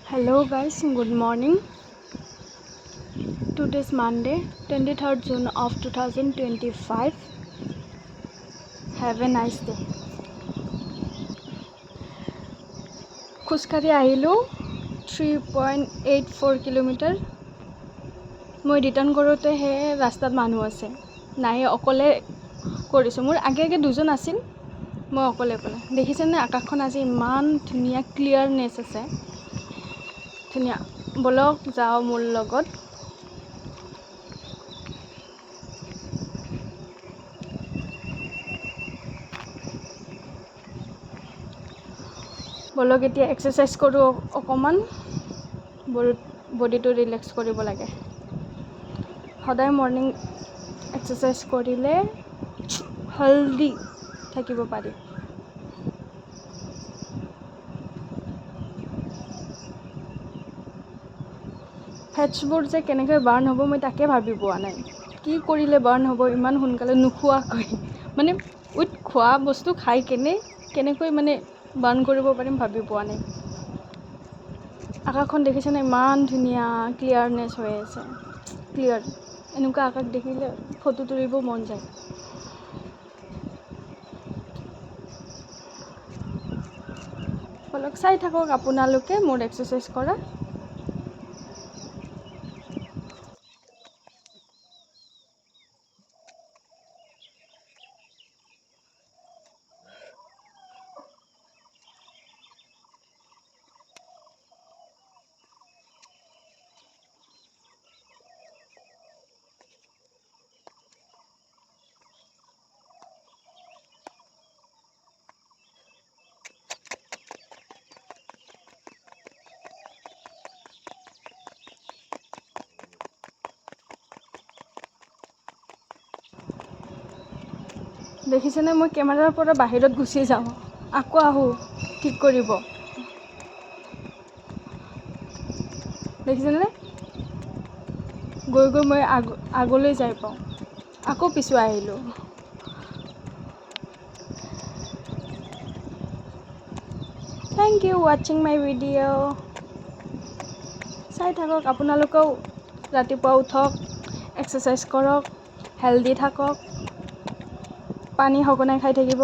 Hello guys, good morning. Today is Monday, 23rd June of 2025. Have a nice day. Khuskari ahilu 3.84 kilometer. Moi return korote he rastat manu ase. Nai okole korisu. Mur age dujon asil. Moi okole. Dekhise ne akakhon aji iman dhuniya clearness ase. ধুনীয়া বলক যাও মোৰ লগত বলক এতিয়া exercise কৰো অকমান বডিটো ৰিলেক্স কৰিব লাগে সদায় মৰ্নিং এক্সাৰসাইজ কৰিলে হেলদি থাকিব পাৰি ফেটছবোৰ যে কেনেকৈ বাৰ্ন হ'ব মই তাকে ভাবি পোৱা নাই কি কৰিলে বাৰ্ন হ'ব ইমান সোনকালে নুখোৱাকৈ মানে উইথ খোৱা বস্তু খাই কেনেকৈ মানে বাৰ্ন কৰিব পাৰিম ভাবি পোৱা নাই আকাশখন দেখিছে না ইমান ধুনীয়া ক্লিয়াৰনেছ হৈ আছে ক্লিয়াৰ এনেকুৱা আকাশ দেখিলে ফটো তুলিব মন যায় বলক চাই থাকক আপোনালোকে মোৰ এক্সাৰসাইজ কৰা দেখিছেনে মই কেমেৰাৰ পৰা বাহিৰত গুচি যাওঁ আকৌ আহো ঠিক কৰিব দেখিছেনে গৈ মই আগলৈ যাই পাওঁ আকৌ পিছুৱাই আহিলোঁ থ্যাংক ইউ ৱাচিং মাই ভিডিঅ' চাই থাকক আপোনালোকেও ৰাতিপুৱা উঠক এক্সাৰসাইজ কৰক হেলদি থাকক পানী সঘনাই খাই থাকিব